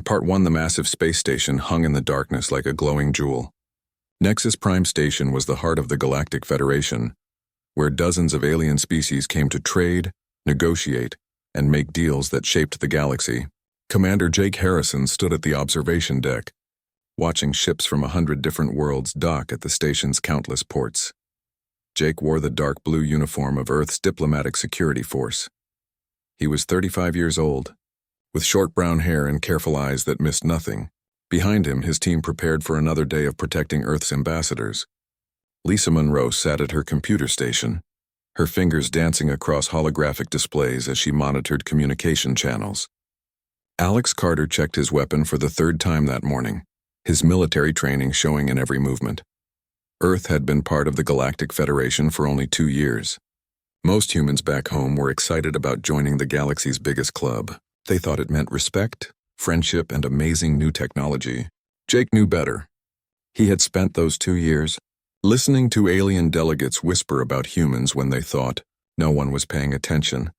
Part 1, the massive space station hung in the darkness like a glowing jewel. Nexus Prime Station was the heart of the Galactic Federation, where dozens of alien species came to trade, negotiate, and make deals that shaped the galaxy. Commander Jake Harrison stood at the observation deck, watching ships from 100 different worlds dock at the station's countless ports. Jake wore the dark blue uniform of Earth's diplomatic security force. He was 35 years old, with short brown hair and careful eyes that missed nothing. Behind him, his team prepared for another day of protecting Earth's ambassadors. Lisa Monroe sat at her computer station, her fingers dancing across holographic displays as she monitored communication channels. Alex Carter checked his weapon for the third time that morning, his military training showing in every movement. Earth had been part of the Galactic Federation for only 2 years. Most humans back home were excited about joining the galaxy's biggest club. They thought it meant respect, friendship, and amazing new technology. Jake knew better. He had spent those 2 years listening to alien delegates whisper about humans when they thought no one was paying attention.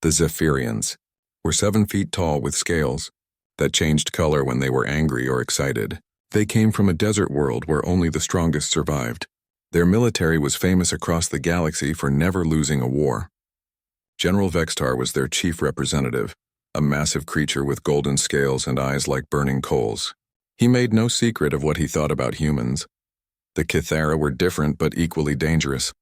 The Zephyrians were 7 feet tall with scales that changed color when they were angry or excited. They came from a desert world where only the strongest survived. Their military was famous across the galaxy for never losing a war. General Vextar was their chief representative, a massive creature with golden scales and eyes like burning coals. He made no secret of what he thought about humans. The Kythera were different but equally dangerous.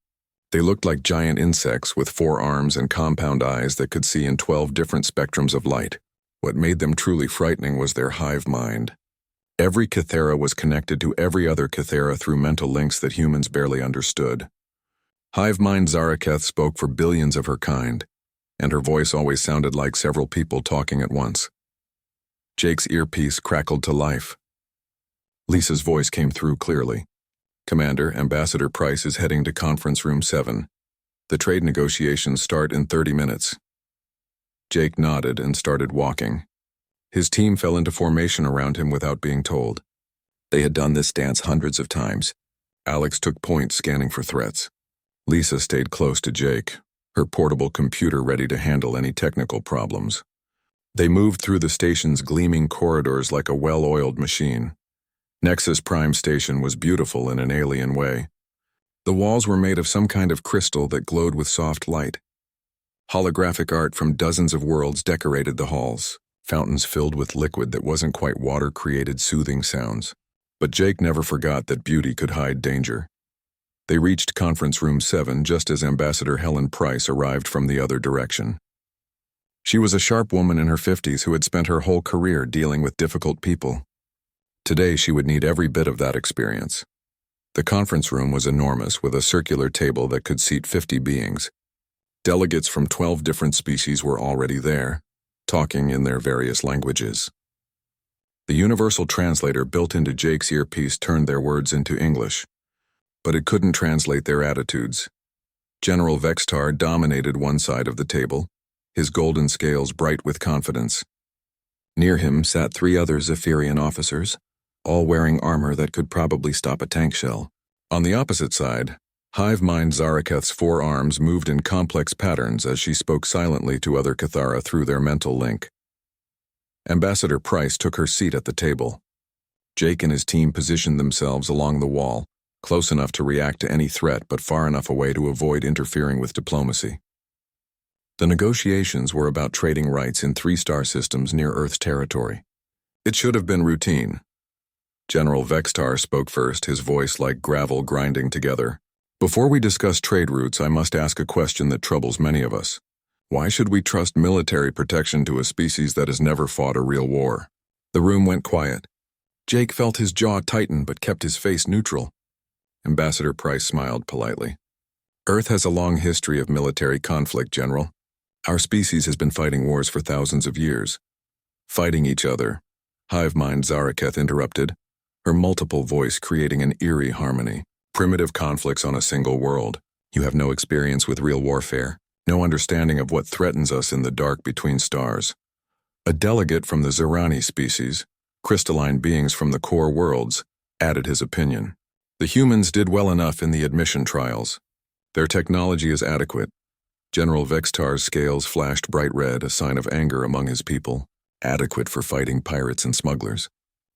They looked like giant insects with 4 arms and compound eyes that could see in 12 different spectrums of light. What made them truly frightening was their hive mind. Every Kythera was connected to every other Kythera through mental links that humans barely understood. Hive mind Zaraketh spoke for billions of her kind, and her voice always sounded like several people talking at once. Jake's earpiece crackled to life. Lisa's voice came through clearly. Commander, Ambassador Price is heading to Conference Room 7. The trade negotiations start in 30 minutes. Jake nodded and started walking. His team fell into formation around him without being told. They had done this dance hundreds of times. Alex took point scanning for threats. Lisa stayed close to Jake, her portable computer ready to handle any technical problems. They moved through the station's gleaming corridors like a well-oiled machine. Nexus Prime Station was beautiful in an alien way. The walls were made of some kind of crystal that glowed with soft light. Holographic art from dozens of worlds decorated the halls. Fountains filled with liquid that wasn't quite water created soothing sounds. But Jake never forgot that beauty could hide danger. They reached Conference Room 7 just as Ambassador Helen Price arrived from the other direction. She was a sharp woman in her 50s who had spent her whole career dealing with difficult people. Today she would need every bit of that experience. The conference room was enormous, with a circular table that could seat 50 beings. Delegates from 12 different species were already there, talking in their various languages. The universal translator built into Jake's earpiece turned their words into English, but it couldn't translate their attitudes. General Vextar dominated one side of the table, his golden scales bright with confidence. Near him sat 3 other Zephyrian officers, all wearing armor that could probably stop a tank shell. On the opposite side, Hive Mind Zaraketh's 4 arms moved in complex patterns as she spoke silently to other Kythera through their mental link. Ambassador Price took her seat at the table. Jake and his team positioned themselves along the wall, close enough to react to any threat but far enough away to avoid interfering with diplomacy. The negotiations were about trading rights in 3-star systems near Earth's territory. It should have been routine. General Vextar spoke first, his voice like gravel grinding together. Before we discuss trade routes, I must ask a question that troubles many of us. Why should we trust military protection to a species that has never fought a real war? The room went quiet. Jake felt his jaw tighten but kept his face neutral. Ambassador Price smiled politely. Earth has a long history of military conflict, General. Our species has been fighting wars for thousands of years. Fighting each other, Hive Mind Zaraketh interrupted, her multiple voice creating an eerie harmony. Primitive conflicts on a single world. You have no experience with real warfare, no understanding of what threatens us in the dark between stars. A delegate from the Zerani species, crystalline beings from the core worlds, added his opinion. The humans did well enough in the admission trials. Their technology is adequate. General Vextar's scales flashed bright red, a sign of anger among his people. adequate for fighting pirates and smugglers.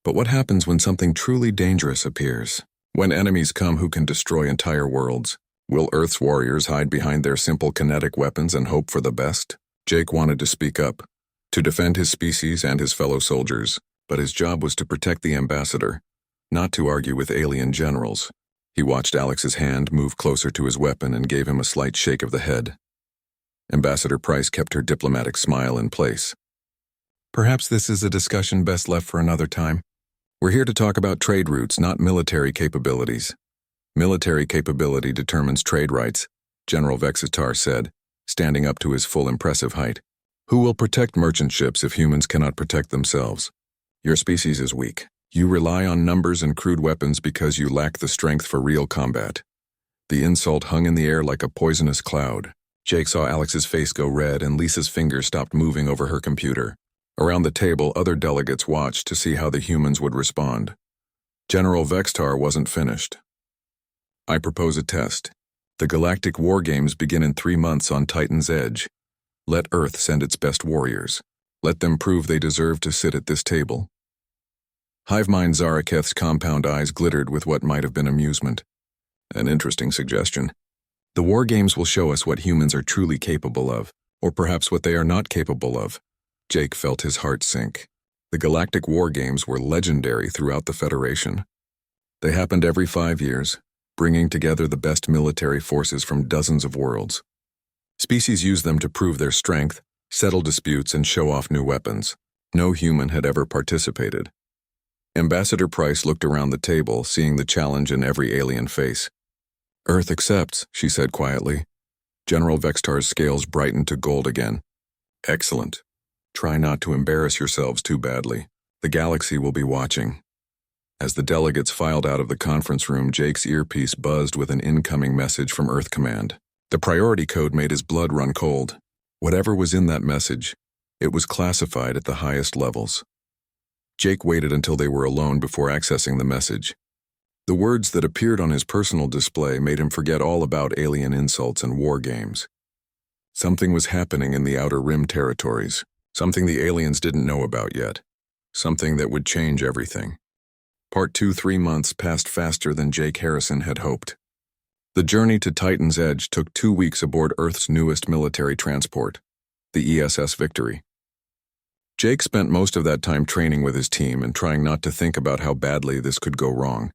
But what happens when something truly dangerous appears? When enemies come who can destroy entire worlds? Will Earth's warriors hide behind their simple kinetic weapons and hope for the best? Jake wanted to speak up, to defend his species and his fellow soldiers, but his job was to protect the ambassador, not to argue with alien generals. He watched Alex's hand move closer to his weapon and gave him a slight shake of the head. Ambassador Price kept her diplomatic smile in place. Perhaps this is a discussion best left for another time. We're here to talk about trade routes, not military capabilities. Military capability determines trade rights, General Vexitar said, standing up to his full impressive height. Who will protect merchant ships if humans cannot protect themselves? Your species is weak. You rely on numbers and crude weapons because you lack the strength for real combat. The insult hung in the air like a poisonous cloud. Jake saw Alex's face go red and Lisa's fingers stopped moving over her computer. Around the table, other delegates watched to see how the humans would respond. General Vexitar wasn't finished. I propose a test. The Galactic War Games begin in 3 months on Titan's Edge. Let Earth send its best warriors. Let them prove they deserve to sit at this table. Hivemind Zaraketh's compound eyes glittered with what might have been amusement. An interesting suggestion. The War Games will show us what humans are truly capable of, or perhaps what they are not capable of. Jake felt his heart sink. The Galactic War Games were legendary throughout the Federation. They happened every 5 years, bringing together the best military forces from dozens of worlds. Species used them to prove their strength, settle disputes, and show off new weapons. No human had ever participated. Ambassador Price looked around the table, seeing the challenge in every alien face. Earth accepts, she said quietly. General Vexitar's scales brightened to gold again. Excellent. Try not to embarrass yourselves too badly. The galaxy will be watching. As the delegates filed out of the conference room, Jake's earpiece buzzed with an incoming message from Earth Command. The priority code made his blood run cold. Whatever was in that message, it was classified at the highest levels. Jake waited until they were alone before accessing the message. The words that appeared on his personal display made him forget all about alien insults and war games. Something was happening in the Outer Rim territories, something the aliens didn't know about yet, something that would change everything. Part 2 3 months passed faster than Jake Harrison had hoped. The journey to Titan's Edge took 2 weeks aboard Earth's newest military transport, the ESS Victory. Jake spent most of that time training with his team and trying not to think about how badly this could go wrong.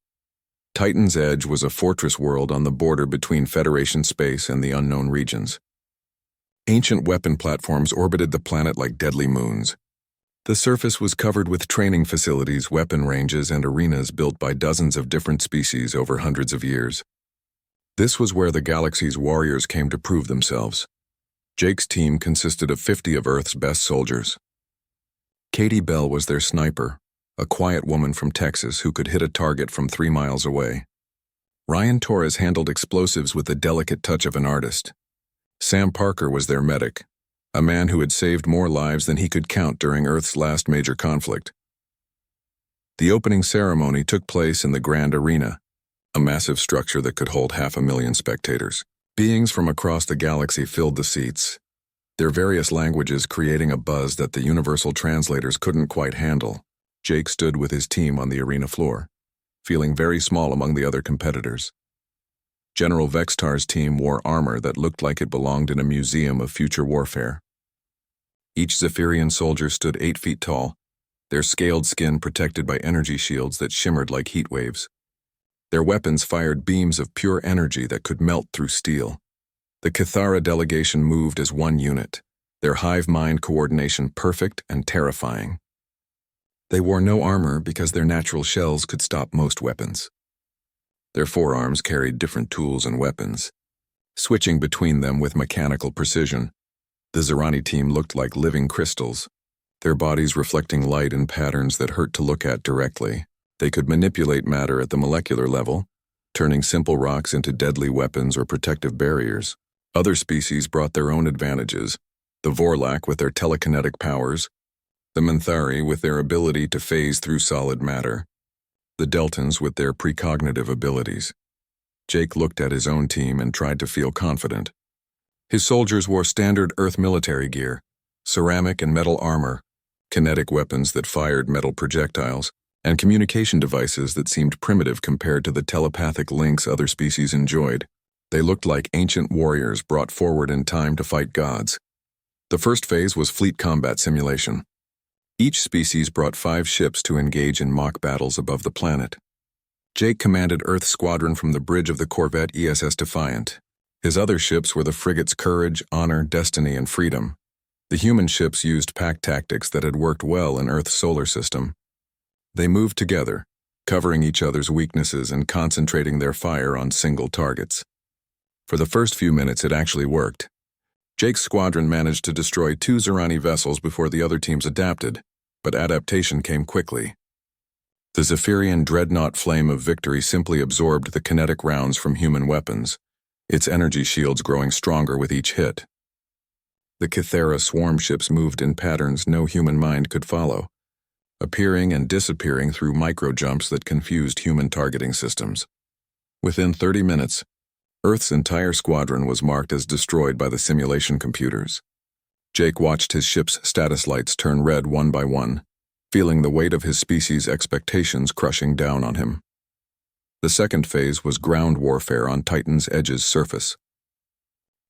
Titan's Edge was a fortress world on the border between Federation space and the unknown regions. Ancient weapon platforms orbited the planet like deadly moons. The surface was covered with training facilities, weapon ranges, and arenas built by dozens of different species over hundreds of years. This was where the galaxy's warriors came to prove themselves. Jake's team consisted of 50 of Earth's best soldiers. Katie Bell was their sniper, a quiet woman from Texas who could hit a target from 3 miles away. Ryan Torres handled explosives with the delicate touch of an artist. Sam Parker was their medic, a man who had saved more lives than he could count during Earth's last major conflict. The opening ceremony took place in the Grand Arena, a massive structure that could hold 500,000 spectators. Beings from across the galaxy filled the seats, their various languages creating a buzz that the universal translators couldn't quite handle. Jake stood with his team on the arena floor, feeling very small among the other competitors. General Vexitar's team wore armor that looked like it belonged in a museum of future warfare. Each Zephyrian soldier stood 8 feet tall, their scaled skin protected by energy shields that shimmered like heat waves. Their weapons fired beams of pure energy that could melt through steel. The Cathara delegation moved as one unit, their hive mind coordination perfect and terrifying. They wore no armor because their natural shells could stop most weapons. Their forearms carried different tools and weapons, switching between them with mechanical precision. The Zerani team looked like living crystals, their bodies reflecting light in patterns that hurt to look at directly. They could manipulate matter at the molecular level, turning simple rocks into deadly weapons or protective barriers. Other species brought their own advantages, the Vorlak with their telekinetic powers, the Menthari with their ability to phase through solid matter, the Deltans with their precognitive abilities. Jake looked at his own team and tried to feel confident. His soldiers wore standard Earth military gear, ceramic and metal armor, kinetic weapons that fired metal projectiles, and communication devices that seemed primitive compared to the telepathic links other species enjoyed. They looked like ancient warriors brought forward in time to fight gods. The first phase was fleet combat simulation. Each species brought 5 ships to engage in mock battles above the planet. Jake commanded Earth's squadron from the bridge of the corvette ESS Defiant. His other ships were the frigates Courage, Honor, Destiny, and Freedom. The human ships used pack tactics that had worked well in Earth's solar system. They moved together, covering each other's weaknesses and concentrating their fire on single targets. For the first few minutes, it actually worked. Jake's squadron managed to destroy 2 Zerani vessels before the other teams adapted, but adaptation came quickly. The Zephyrian dreadnought flame of victory simply absorbed the kinetic rounds from human weapons, its energy shields growing stronger with each hit. The Kythera swarm ships moved in patterns no human mind could follow, appearing and disappearing through micro-jumps that confused human targeting systems. Within 30 minutes, Earth's entire squadron was marked as destroyed by the simulation computers. Jake watched his ship's status lights turn red one by one, feeling the weight of his species' expectations crushing down on him. The second phase was ground warfare on Titan's Edge's surface.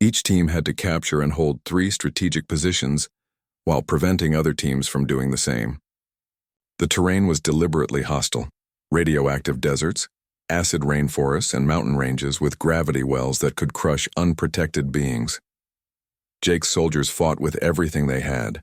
Each team had to capture and hold 3 strategic positions while preventing other teams from doing the same. The terrain was deliberately hostile: radioactive deserts, acid rainforests, and mountain ranges with gravity wells that could crush unprotected beings. Jake's soldiers fought with everything they had.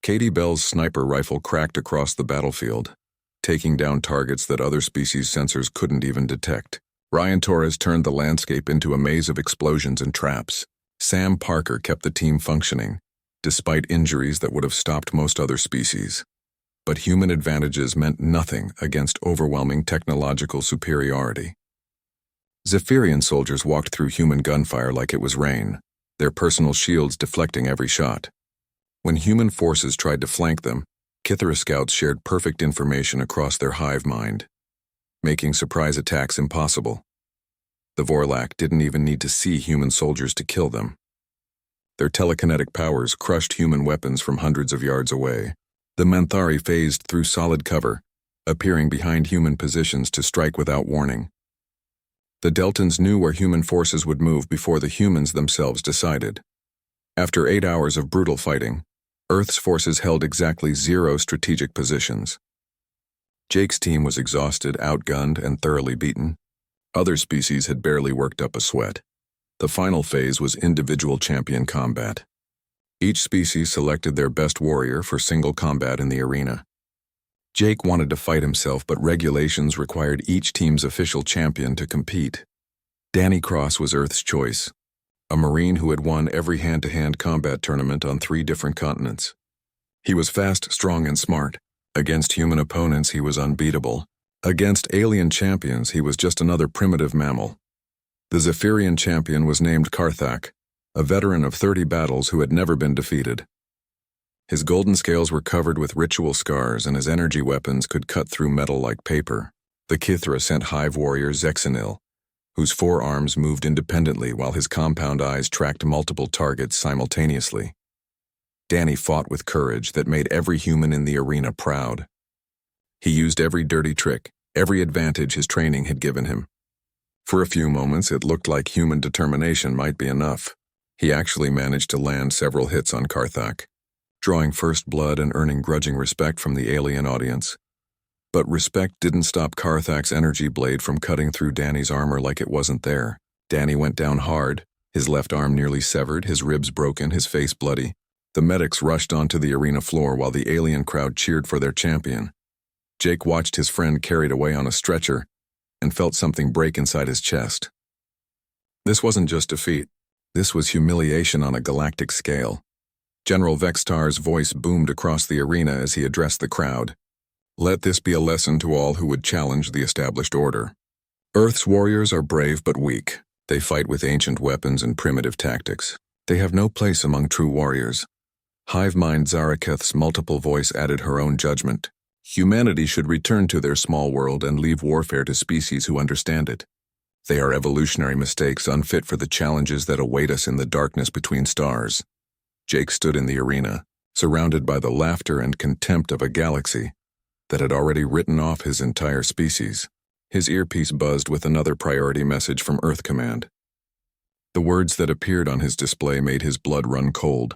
Katie Bell's sniper rifle cracked across the battlefield, taking down targets that other species' sensors couldn't even detect. Ryan Torres turned the landscape into a maze of explosions and traps. Sam Parker kept the team functioning, despite injuries that would have stopped most other species. But human advantages meant nothing against overwhelming technological superiority. Zephyrian soldiers walked through human gunfire like it was rain, their personal shields deflecting every shot. When human forces tried to flank them, Kythera scouts shared perfect information across their hive mind, making surprise attacks impossible. The Vorlak didn't even need to see human soldiers to kill them. Their telekinetic powers crushed human weapons from hundreds of yards away. The Manthari phased through solid cover, appearing behind human positions to strike without warning. The Deltans knew where human forces would move before the humans themselves decided. After 8 hours of brutal fighting, Earth's forces held exactly 0 strategic positions. Jake's team was exhausted, outgunned, and thoroughly beaten. Other species had barely worked up a sweat. The final phase was individual champion combat. Each species selected their best warrior for single combat in the arena. Jake wanted to fight himself, but regulations required each team's official champion to compete. Danny Cross was Earth's choice, a Marine who had won every hand-to-hand combat tournament on 3 different continents. He was fast, strong, and smart. Against human opponents, he was unbeatable. Against alien champions, he was just another primitive mammal. The Zephyrian champion was named Karthak, a veteran of 30 battles who had never been defeated. His golden scales were covered with ritual scars, and his energy weapons could cut through metal like paper. The Kythera sent hive warrior Zexanil, whose 4 arms moved independently while his compound eyes tracked multiple targets simultaneously. Danny fought with courage that made every human in the arena proud. He used every dirty trick, every advantage his training had given him. For a few moments, it looked like human determination might be enough. He actually managed to land several hits on Karthak, drawing first blood and earning grudging respect from the alien audience. But respect didn't stop Karthak's energy blade from cutting through Danny's armor like it wasn't there. Danny went down hard, his left arm nearly severed, his ribs broken, his face bloody. The medics rushed onto the arena floor while the alien crowd cheered for their champion. Jake watched his friend carried away on a stretcher and felt something break inside his chest. This wasn't just defeat. This was humiliation on a galactic scale. General Vextar's voice boomed across the arena as he addressed the crowd. Let this be a lesson to all who would challenge the established order. Earth's warriors are brave but weak. They fight with ancient weapons and primitive tactics. They have no place among true warriors. Hive Mind Zaraketh's multiple voice added her own judgment. Humanity should return to their small world and leave warfare to species who understand it. They are evolutionary mistakes unfit for the challenges that await us in the darkness between stars. Jake stood in the arena, surrounded by the laughter and contempt of a galaxy that had already written off his entire species. His earpiece buzzed with another priority message from Earth Command. The words that appeared on his display made his blood run cold.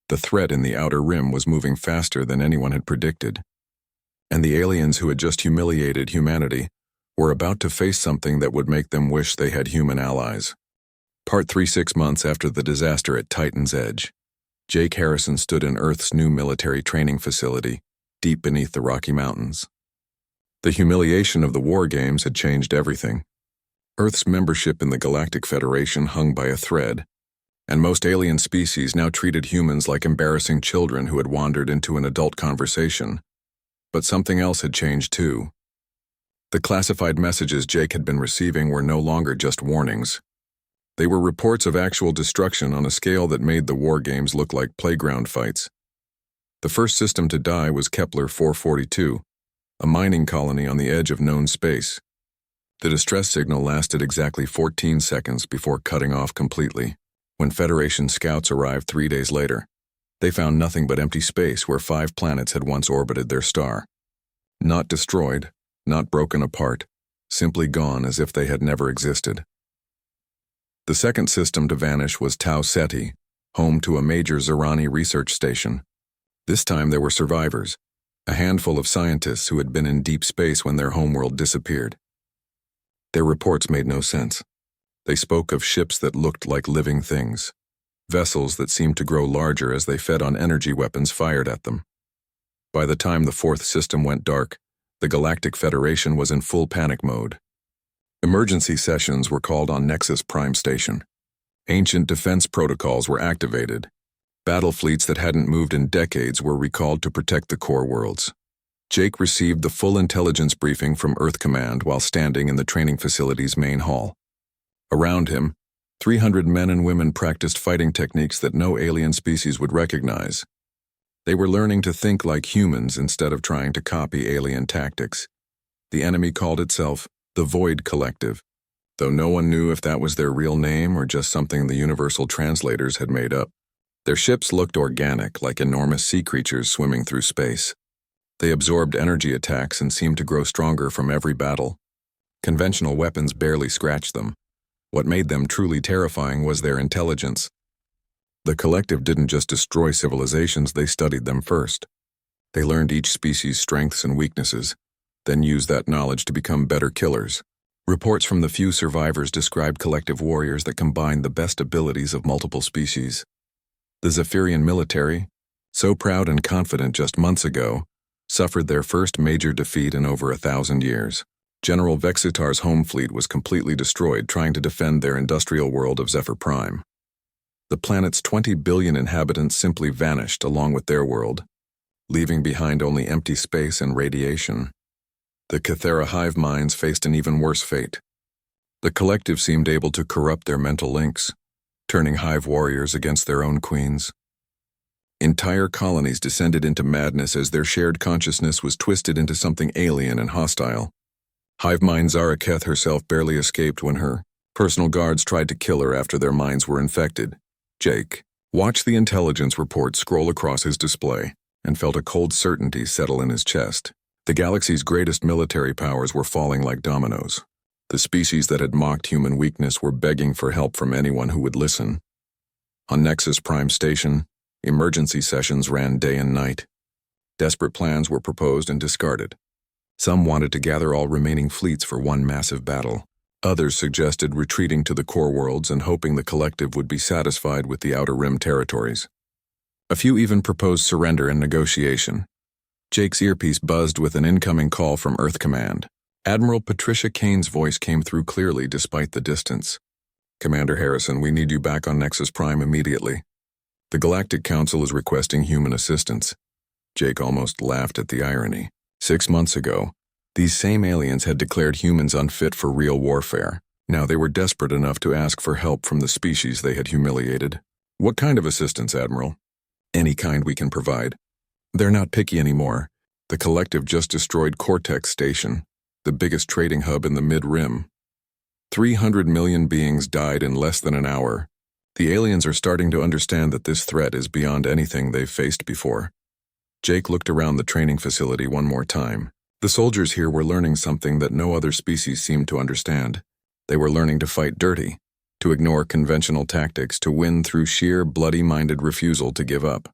The threat in the outer rim was moving faster than anyone had predicted, and the aliens who had just humiliated humanity were about to face something that would make them wish they had human allies. Part 3. 6 months after the disaster at Titan's Edge, Jake Harrison stood in Earth's new military training facility, deep beneath the Rocky Mountains. The humiliation of the war games had changed everything. Earth's membership in the Galactic Federation hung by a thread, and most alien species now treated humans like embarrassing children who had wandered into an adult conversation. But something else had changed too. The classified messages Jake had been receiving were no longer just warnings. They were reports of actual destruction on a scale that made the war games look like playground fights. The first system to die was Kepler 442, a mining colony on the edge of known space. The distress signal lasted exactly 14 seconds before cutting off completely. When Federation scouts arrived 3 days later, they found nothing but empty space where 5 planets had once orbited their star. Not destroyed, not broken apart, simply gone as if they had never existed. The second system to vanish was Tau Ceti, home to a major Zerani research station. This time there were survivors, a handful of scientists who had been in deep space when their homeworld disappeared. Their reports made no sense. They spoke of ships that looked like living things, vessels that seemed to grow larger as they fed on energy weapons fired at them. By the time the fourth system went dark, the Galactic Federation was in full panic mode. Emergency sessions were called on Nexus Prime Station. Ancient defense protocols were activated. Battle fleets that hadn't moved in decades were recalled to protect the core worlds. Jake received the full intelligence briefing from Earth Command while standing in the training facility's main hall. Around him, 300 men and women practiced fighting techniques that no alien species would recognize. They were learning to think like humans instead of trying to copy alien tactics. The enemy called itself the Void Collective, though no one knew if that was their real name or just something the universal translators had made up. Their ships looked organic, like enormous sea creatures swimming through space. They absorbed energy attacks and seemed to grow stronger from every battle. Conventional weapons barely scratched them. What made them truly terrifying was their intelligence. The collective didn't just destroy civilizations, they studied them first. They learned each species' strengths and weaknesses, then used that knowledge to become better killers. Reports from the few survivors described collective warriors that combined the best abilities of multiple species. The Zephyrian military, so proud and confident just months ago, suffered their first major defeat in over 1,000 years. General Vexitar's home fleet was completely destroyed trying to defend their industrial world of Zephyr Prime. The planet's 20 billion inhabitants simply vanished along with their world, leaving behind only empty space and radiation. The Cathera hive minds faced an even worse fate. The collective seemed able to corrupt their mental links, turning hive warriors against their own queens. Entire colonies descended into madness as their shared consciousness was twisted into something alien and hostile. Hive mind Zaraketh herself barely escaped when her personal guards tried to kill her after their minds were infected. Jake watched the intelligence report scroll across his display and felt a cold certainty settle in his chest. The galaxy's greatest military powers were falling like dominoes. The species that had mocked human weakness were begging for help from anyone who would listen. On Nexus Prime Station, emergency sessions ran day and night. Desperate plans were proposed and discarded. Some wanted to gather all remaining fleets for one massive battle. Others suggested retreating to the core worlds and hoping the collective would be satisfied with the Outer Rim territories. A few even proposed surrender and negotiation. Jake's earpiece buzzed with an incoming call from Earth Command. Admiral Patricia Kane's voice came through clearly despite the distance. "Commander Harrison, we need you back on Nexus Prime immediately. The Galactic Council is requesting human assistance." Jake almost laughed at the irony. 6 months ago, these same aliens had declared humans unfit for real warfare. Now they were desperate enough to ask for help from the species they had humiliated. "What kind of assistance, Admiral?" "Any kind we can provide. They're not picky anymore. The collective just destroyed Cortex Station, the biggest trading hub in the Mid-Rim. 300 million beings died in less than an hour. The aliens are starting to understand that this threat is beyond anything they've faced before. Jake looked around the training facility one more time. The soldiers here were learning something that no other species seemed to understand. They were learning to fight dirty, to ignore conventional tactics, to win through sheer bloody-minded refusal to give up.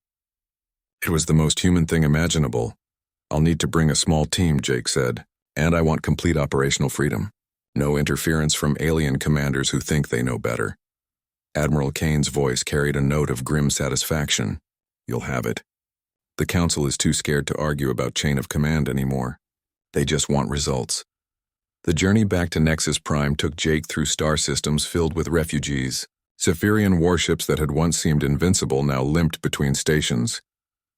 It was the most human thing imaginable. "I'll need to bring a small team," Jake said, "and I want complete operational freedom. No interference from alien commanders who think they know better." Admiral Kane's voice carried a note of grim satisfaction. "You'll have it. The Council is too scared to argue about chain of command anymore. They just want results." The journey back to Nexus Prime took Jake through star systems filled with refugees. Cypherian warships that had once seemed invincible now limped between stations,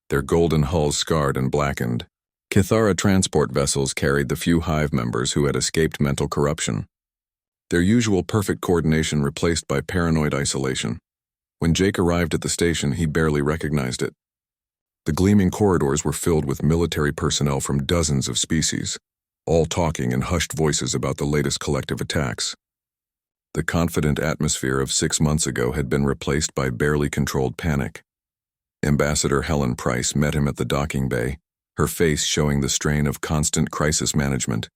their golden hulls scarred and blackened. Kithara transport vessels carried the few Hive members who had escaped mental corruption, their usual perfect coordination replaced by paranoid isolation. When Jake arrived at the station, he barely recognized it. The gleaming corridors were filled with military personnel from dozens of species, all talking in hushed voices about the latest collective attacks. The confident atmosphere of 6 months ago had been replaced by barely controlled panic. Ambassador Helen Price met him at the docking bay, her face showing the strain of constant crisis management.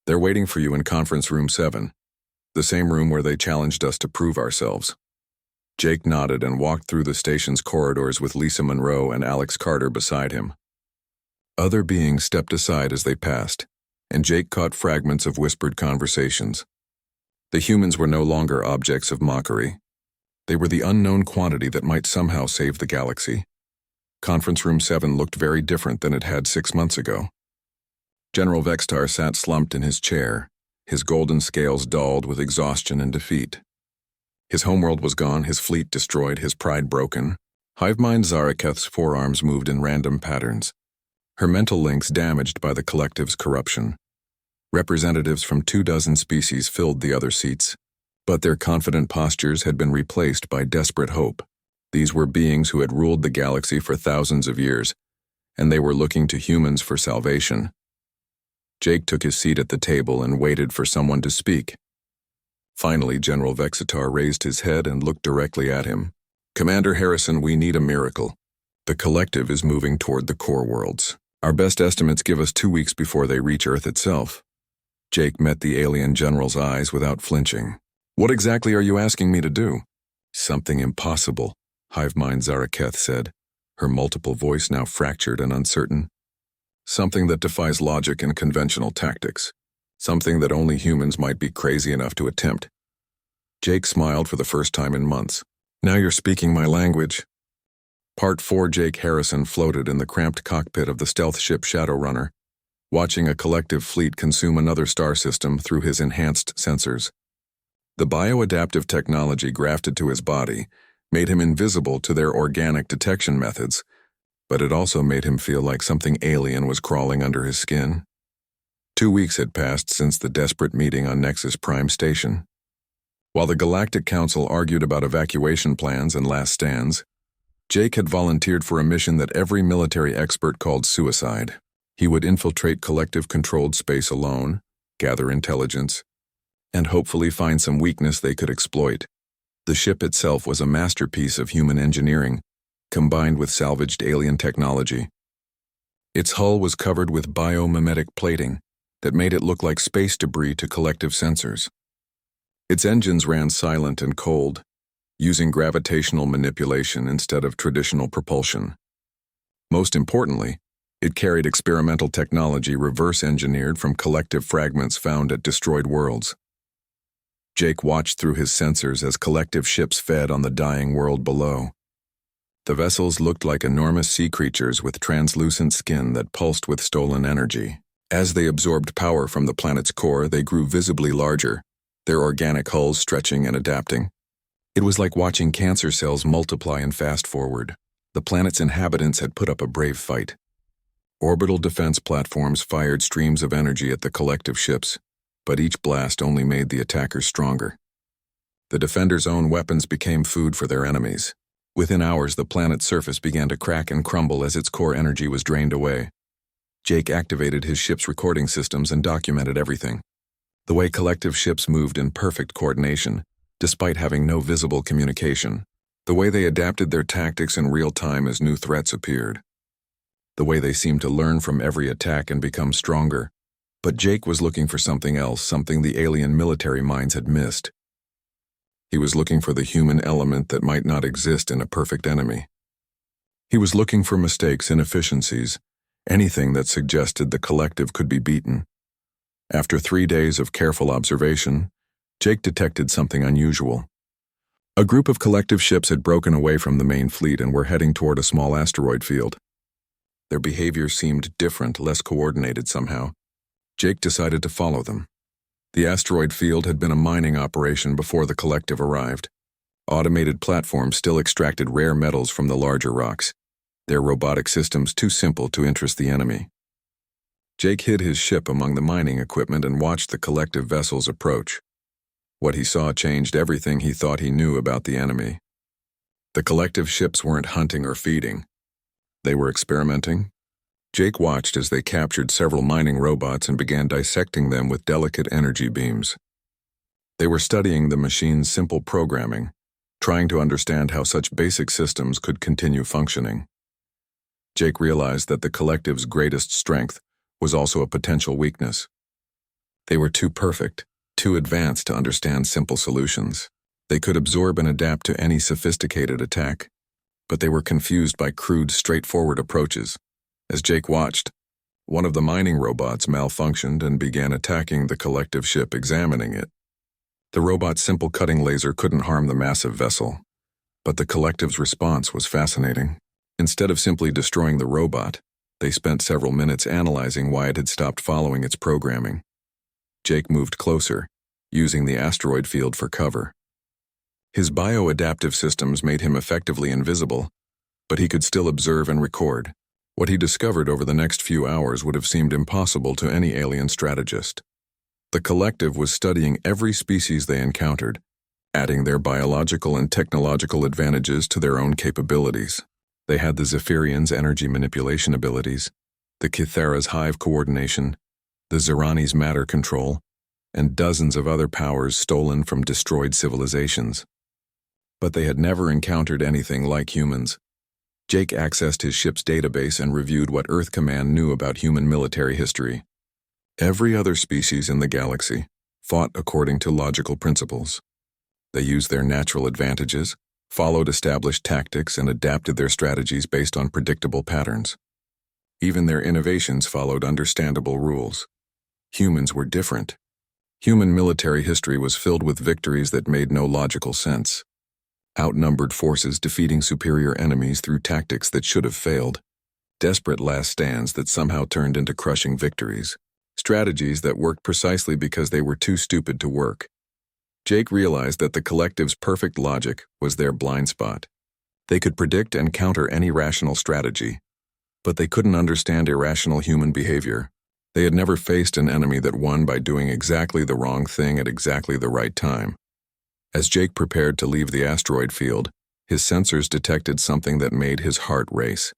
"They're waiting for you in Conference Room 7, the same room where they challenged us to prove ourselves." Jake nodded and walked through the station's corridors with Lisa Monroe and Alex Carter beside him. Other beings stepped aside as they passed, and Jake caught fragments of whispered conversations. The humans were no longer objects of mockery. They were the unknown quantity that might somehow save the galaxy. Conference Room 7 looked very different than it had 6 months ago. General Vextar sat slumped in his chair, his golden scales dulled with exhaustion and defeat. His homeworld was gone, his fleet destroyed, his pride broken. Hivemind Zaraketh's forearms moved in random patterns, her mental links damaged by the collective's corruption. Representatives from 24 species filled the other seats, but their confident postures had been replaced by desperate hope. These were beings who had ruled the galaxy for thousands of years, and they were looking to humans for salvation. Jake took his seat at the table and waited for someone to speak. Finally, General Vexitar raised his head and looked directly at him. "Commander Harrison, we need a miracle. The collective is moving toward the core worlds. Our best estimates give us 2 weeks before they reach Earth itself." Jake met the alien general's eyes without flinching. "What exactly are you asking me to do?" "Something impossible," Hivemind Zaraketh said, her multiple voice now fractured and uncertain. "Something that defies logic and conventional tactics. Something that only humans might be crazy enough to attempt." Jake smiled for the first time in months. "Now you're speaking my language." Part 4. Jake Harrison floated in the cramped cockpit of the stealth ship Shadowrunner, watching a collective fleet consume another star system through his enhanced sensors. The bioadaptive technology grafted to his body made him invisible to their organic detection methods, but it also made him feel like something alien was crawling under his skin. 2 weeks had passed since the desperate meeting on Nexus Prime Station. While the Galactic Council argued about evacuation plans and last stands, Jake had volunteered for a mission that every military expert called suicide. He would infiltrate collective-controlled space alone, gather intelligence, and hopefully find some weakness they could exploit. The ship itself was a masterpiece of human engineering, combined with salvaged alien technology. Its hull was covered with biomimetic plating that made it look like space debris to collective sensors. Its engines ran silent and cold, using gravitational manipulation instead of traditional propulsion. Most importantly, it carried experimental technology reverse-engineered from collective fragments found at destroyed worlds. Jake watched through his sensors as collective ships fed on the dying world below. The vessels looked like enormous sea creatures with translucent skin that pulsed with stolen energy. As they absorbed power from the planet's core, they grew visibly larger, their organic hulls stretching and adapting. It was like watching cancer cells multiply and fast forward. The planet's inhabitants had put up a brave fight. Orbital defense platforms fired streams of energy at the collective ships, but each blast only made the attackers stronger. The defenders' own weapons became food for their enemies. Within hours, the planet's surface began to crack and crumble as its core energy was drained away. Jake activated his ship's recording systems and documented everything. The way collective ships moved in perfect coordination, despite having no visible communication. The way they adapted their tactics in real time as new threats appeared. The way they seemed to learn from every attack and become stronger. But Jake was looking for something else, something the alien military minds had missed. He was looking for the human element that might not exist in a perfect enemy. He was looking for mistakes, inefficiencies, anything that suggested the collective could be beaten. After 3 days of careful observation, Jake detected something unusual. A group of collective ships had broken away from the main fleet and were heading toward a small asteroid field. Their behavior seemed different, less coordinated somehow. Jake decided to follow them. The asteroid field had been a mining operation before the collective arrived. Automated platforms still extracted rare metals from the larger rocks, their robotic systems too simple to interest the enemy. Jake hid his ship among the mining equipment and watched the collective vessels approach. What he saw changed everything he thought he knew about the enemy. The collective ships weren't hunting or feeding. They were experimenting. Jake watched as they captured several mining robots and began dissecting them with delicate energy beams. They were studying the machine's simple programming, trying to understand how such basic systems could continue functioning. Jake realized that the collective's greatest strength was also a potential weakness. They were too perfect, too advanced to understand simple solutions. They could absorb and adapt to any sophisticated attack, but they were confused by crude, straightforward approaches. As Jake watched, one of the mining robots malfunctioned and began attacking the collective ship, examining it. The robot's simple cutting laser couldn't harm the massive vessel, but the collective's response was fascinating. Instead of simply destroying the robot, they spent several minutes analyzing why it had stopped following its programming. Jake moved closer, using the asteroid field for cover. His bio-adaptive systems made him effectively invisible, but he could still observe and record. What he discovered over the next few hours would have seemed impossible to any alien strategist. The collective was studying every species they encountered, adding their biological and technological advantages to their own capabilities. They had the Zephyrians' energy manipulation abilities, the Kythera's hive coordination, the Zerani's matter control, and dozens of other powers stolen from destroyed civilizations. But they had never encountered anything like humans. Jake accessed his ship's database and reviewed what Earth Command knew about human military history. Every other species in the galaxy fought according to logical principles. They used their natural advantages, followed established tactics, and adapted their strategies based on predictable patterns. Even their innovations followed understandable rules. Humans were different. Human military history was filled with victories that made no logical sense. Outnumbered forces defeating superior enemies through tactics that should have failed. Desperate last stands that somehow turned into crushing victories. Strategies that worked precisely because they were too stupid to work. Jake realized that the collective's perfect logic was their blind spot. They could predict and counter any rational strategy, but they couldn't understand irrational human behavior. They had never faced an enemy that won by doing exactly the wrong thing at exactly the right time. As Jake prepared to leave the asteroid field, his sensors detected something that made his heart race.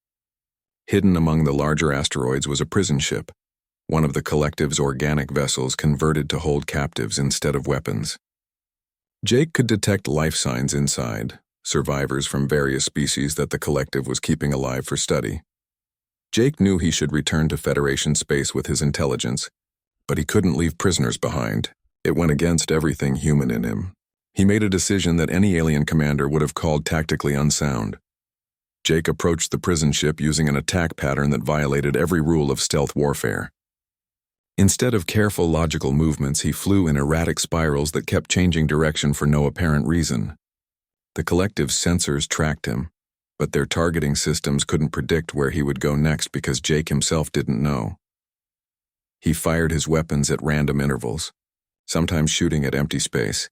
Hidden among the larger asteroids was a prison ship, one of the collective's organic vessels converted to hold captives instead of weapons. Jake could detect life signs inside, survivors from various species that the collective was keeping alive for study. Jake knew he should return to Federation space with his intelligence, but he couldn't leave prisoners behind. It went against everything human in him. He made a decision that any alien commander would have called tactically unsound. Jake approached the prison ship using an attack pattern that violated every rule of stealth warfare. Instead of careful logical movements, he flew in erratic spirals that kept changing direction for no apparent reason. The collective's sensors tracked him, but their targeting systems couldn't predict where he would go next because Jake himself didn't know. He fired his weapons at random intervals, sometimes shooting at empty space,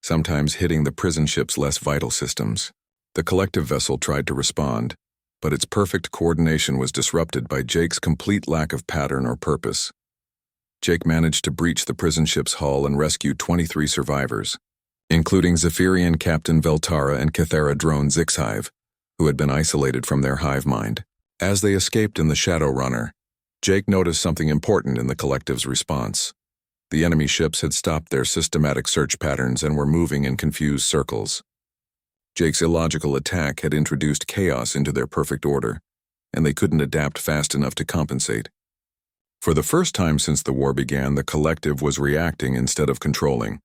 sometimes hitting the prison ship's less vital systems. The collective vessel tried to respond, but its perfect coordination was disrupted by Jake's complete lack of pattern or purpose. Jake managed to breach the prison ship's hull and rescue 23 survivors, including Zephyrian Captain Veltara and Kythera drone Zixhive, who had been isolated from their hive mind. As they escaped in the Shadow Runner, Jake noticed something important in the collective's response. The enemy ships had stopped their systematic search patterns and were moving in confused circles. Jake's illogical attack had introduced chaos into their perfect order, and they couldn't adapt fast enough to compensate. For the first time since the war began, the collective was reacting instead of controlling.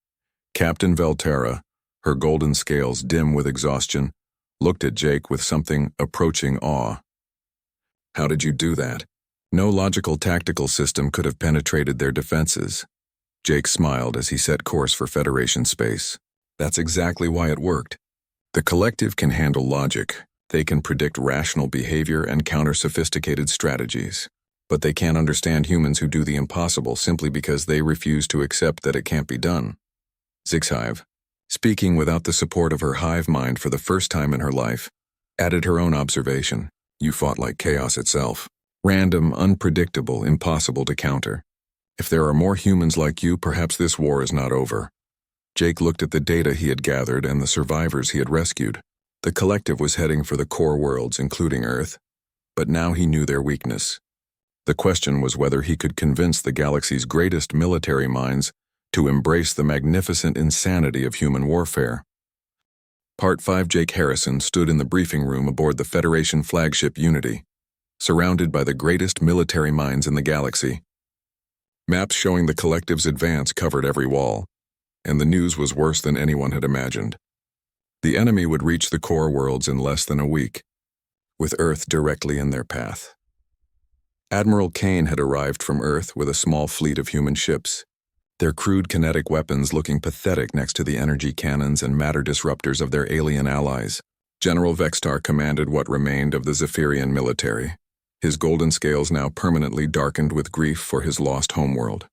Captain Velterra, her golden scales dim with exhaustion, looked at Jake with something approaching awe. "How did you do that?" No logical tactical system could have penetrated their defenses. Jake smiled as he set course for Federation space. "That's exactly why it worked. The collective can handle logic. They can predict rational behavior and counter sophisticated strategies. But they can't understand humans who do the impossible simply because they refuse to accept that it can't be done." Zixhive, speaking without the support of her hive mind for the first time in her life, added her own observation. "You fought like chaos itself. Random, unpredictable, impossible to counter. If there are more humans like you, perhaps this war is not over." Jake looked at the data he had gathered and the survivors he had rescued. The collective was heading for the core worlds, including Earth, but now he knew their weakness. The question was whether he could convince the galaxy's greatest military minds to embrace the magnificent insanity of human warfare. Part 5. Jake Harrison stood in the briefing room aboard the Federation flagship Unity, surrounded by the greatest military minds in the galaxy. Maps showing the collective's advance covered every wall, and the news was worse than anyone had imagined. The enemy would reach the core worlds in less than a week, with Earth directly in their path. Admiral Kane had arrived from Earth with a small fleet of human ships, their crude kinetic weapons looking pathetic next to the energy cannons and matter disruptors of their alien allies. General Vextar commanded what remained of the Zephyrian military, his golden scales now permanently darkened with grief for his lost homeworld.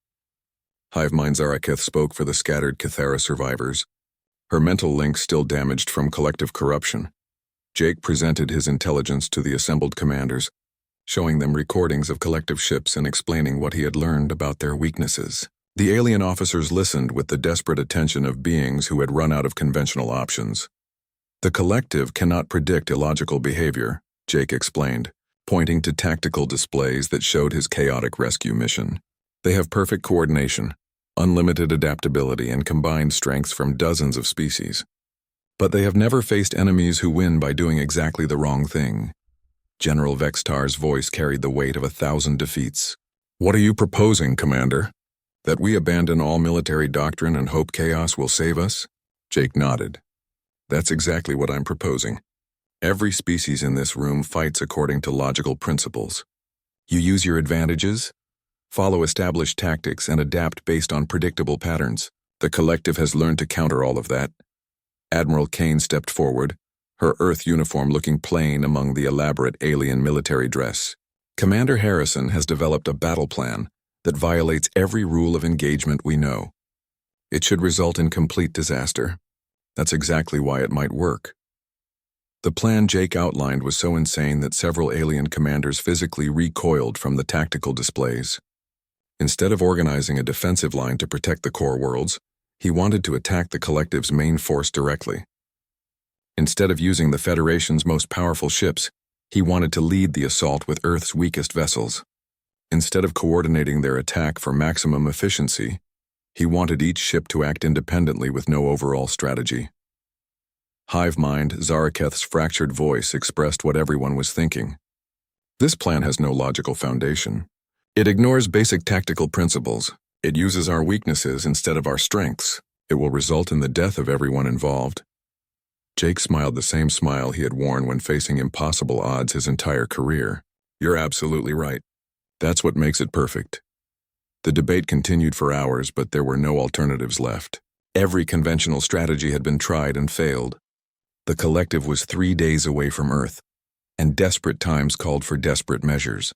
Hivemind Zaraketh spoke for the scattered Cathara survivors, her mental link still damaged from collective corruption. Jake presented his intelligence to the assembled commanders, showing them recordings of collective ships and explaining what he had learned about their weaknesses. The alien officers listened with the desperate attention of beings who had run out of conventional options. "The collective cannot predict illogical behavior," Jake explained, pointing to tactical displays that showed his chaotic rescue mission. "They have perfect coordination, unlimited adaptability, and combined strengths from dozens of species. But they have never faced enemies who win by doing exactly the wrong thing." General Vextar's voice carried the weight of 1,000 defeats. "What are you proposing, Commander? That we abandon all military doctrine and hope chaos will save us?" Jake nodded. "That's exactly what I'm proposing. Every species in this room fights according to logical principles. You use your advantages, follow established tactics, and adapt based on predictable patterns. The collective has learned to counter all of that." Admiral Kane stepped forward, her Earth uniform looking plain among the elaborate alien military dress. "Commander Harrison has developed a battle plan that violates every rule of engagement we know. It should result in complete disaster. That's exactly why it might work." The plan Jake outlined was so insane that several alien commanders physically recoiled from the tactical displays. Instead of organizing a defensive line to protect the core worlds, he wanted to attack the collective's main force directly. Instead of using the Federation's most powerful ships, he wanted to lead the assault with Earth's weakest vessels. Instead of coordinating their attack for maximum efficiency, he wanted each ship to act independently with no overall strategy. Hivemind Zaraketh's fractured voice expressed what everyone was thinking. "This plan has no logical foundation. It ignores basic tactical principles. It uses our weaknesses instead of our strengths. It will result in the death of everyone involved." Jake smiled the same smile he had worn when facing impossible odds his entire career. "You're absolutely right. That's what makes it perfect." The debate continued for hours, but there were no alternatives left. Every conventional strategy had been tried and failed. The collective was 3 days away from Earth, and desperate times called for desperate measures.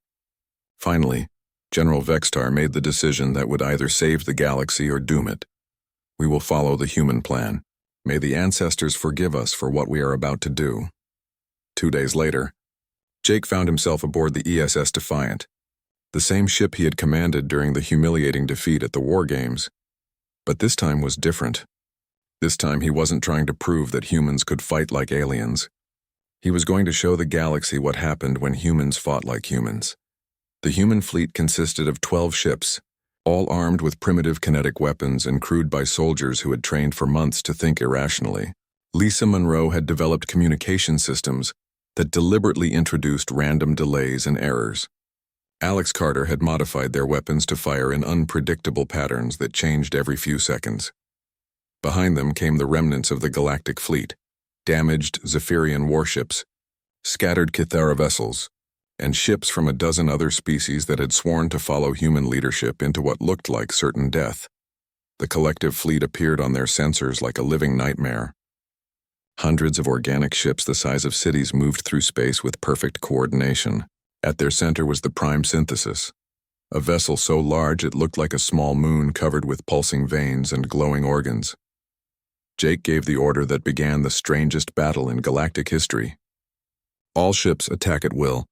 Finally, General Vextar made the decision that would either save the galaxy or doom it. "We will follow the human plan. May the ancestors forgive us for what we are about to do." 2 days later, Jake found himself aboard the ESS Defiant, the same ship he had commanded during the humiliating defeat at the War Games. But this time was different. This time he wasn't trying to prove that humans could fight like aliens. He was going to show the galaxy what happened when humans fought like humans. The human fleet consisted of 12 ships, all armed with primitive kinetic weapons and crewed by soldiers who had trained for months to think irrationally. Lisa Monroe had developed communication systems that deliberately introduced random delays and errors. Alex Carter had modified their weapons to fire in unpredictable patterns that changed every few seconds. Behind them came the remnants of the Galactic Fleet, damaged Zephyrian warships, scattered Kythera vessels, and ships from a dozen other species that had sworn to follow human leadership into what looked like certain death. The collective fleet appeared on their sensors like a living nightmare. Hundreds of organic ships the size of cities moved through space with perfect coordination. At their center was the Prime Synthesis, a vessel so large it looked like a small moon covered with pulsing veins and glowing organs. Jake gave the order that began the strangest battle in galactic history. All ships attack at will.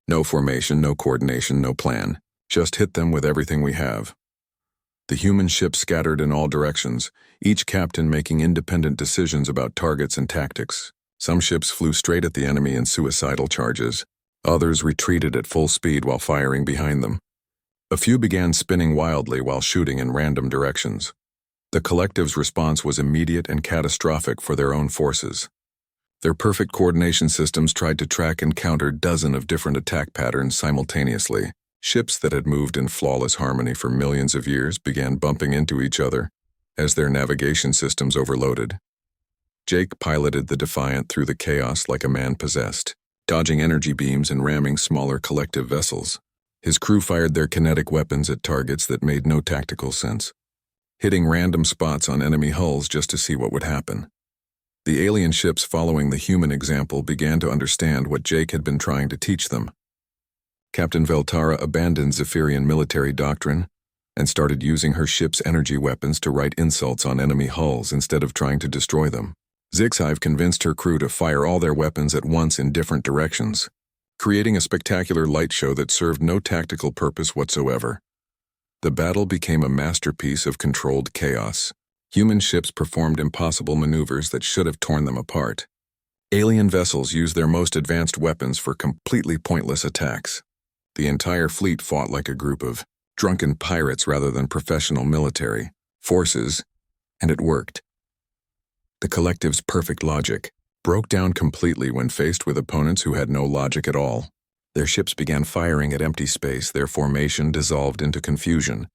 No formation, no coordination, no plan. Just hit them with everything we have. The human ships scattered in all directions, each captain making independent decisions about targets and tactics. Some ships flew straight at the enemy in suicidal charges. Others retreated at full speed while firing behind them. A few began spinning wildly while shooting in random directions. The collective's response was immediate and catastrophic for their own forces. Their perfect coordination systems tried to track and counter dozens of different attack patterns simultaneously. Ships that had moved in flawless harmony for millions of years began bumping into each other as their navigation systems overloaded. Jake piloted the Defiant through the chaos like a man possessed, dodging energy beams and ramming smaller collective vessels. His crew fired their kinetic weapons at targets that made no tactical sense, hitting random spots on enemy hulls just to see what would happen. The alien ships following the human example began to understand what Jake had been trying to teach them. Captain Veltara abandoned Zephyrian military doctrine and started using her ship's energy weapons to write insults on enemy hulls instead of trying to destroy them. Zixhive convinced her crew to fire all their weapons at once in different directions, creating a spectacular light show that served no tactical purpose whatsoever. The battle became a masterpiece of controlled chaos. Human ships performed impossible maneuvers that should have torn them apart. Alien vessels used their most advanced weapons for completely pointless attacks. The entire fleet fought like a group of drunken pirates rather than professional military forces, and it worked. The collective's perfect logic broke down completely when faced with opponents who had no logic at all. Their ships began firing at empty space, their formation dissolved into confusion,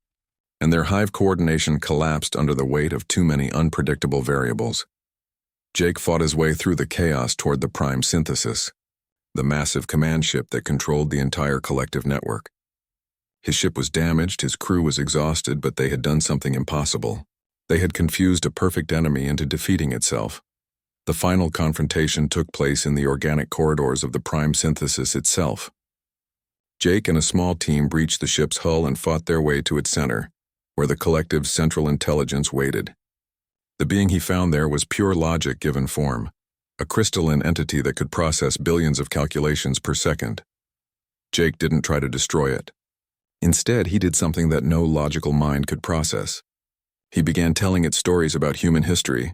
and their hive coordination collapsed under the weight of too many unpredictable variables. Jake fought his way through the chaos toward the Prime Synthesis, the massive command ship that controlled the entire collective network. His ship was damaged, his crew was exhausted, but they had done something impossible. They had confused a perfect enemy into defeating itself. The final confrontation took place in the organic corridors of the Prime Synthesis itself. Jake and a small team breached the ship's hull and fought their way to its center, where the collective's central intelligence waited. The being he found there was pure logic given form, a crystalline entity that could process billions of calculations per second. Jake didn't try to destroy it. Instead, he did something that no logical mind could process. He began telling it stories about human history,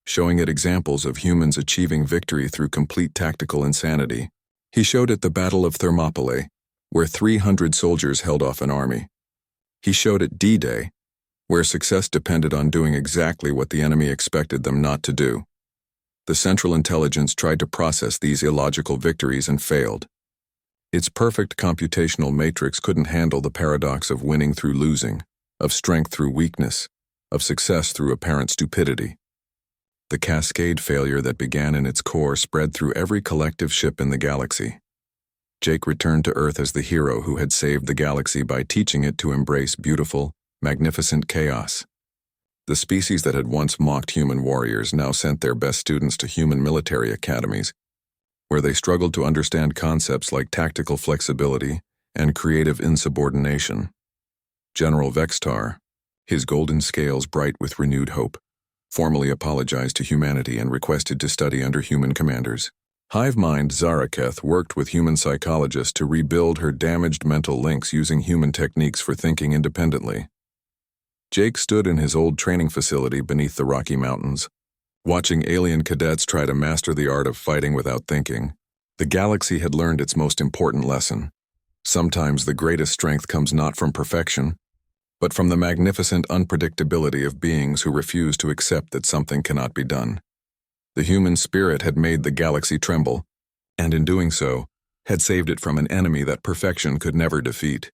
showing it examples of humans achieving victory through complete tactical insanity. He showed it the Battle of Thermopylae, where 300 soldiers held off an army. He showed it D-Day, where success depended on doing exactly what the enemy expected them not to do. The Central Intelligence tried to process these illogical victories and failed. Its perfect computational matrix couldn't handle the paradox of winning through losing, of strength through weakness, of success through apparent stupidity. The cascade failure that began in its core spread through every collective ship in the galaxy. Jake returned to Earth as the hero who had saved the galaxy by teaching it to embrace beautiful, magnificent chaos. The species that had once mocked human warriors now sent their best students to human military academies, where they struggled to understand concepts like tactical flexibility and creative insubordination. General Vextar, his golden scales bright with renewed hope, formally apologized to humanity and requested to study under human commanders. Hive Mind Zaraketh worked with human psychologists to rebuild her damaged mental links using human techniques for thinking independently. Jake stood in his old training facility beneath the Rocky Mountains, watching alien cadets try to master the art of fighting without thinking. The galaxy had learned its most important lesson. Sometimes the greatest strength comes not from perfection, but from the magnificent unpredictability of beings who refuse to accept that something cannot be done. The human spirit had made the galaxy tremble, and in doing so, had saved it from an enemy that perfection could never defeat.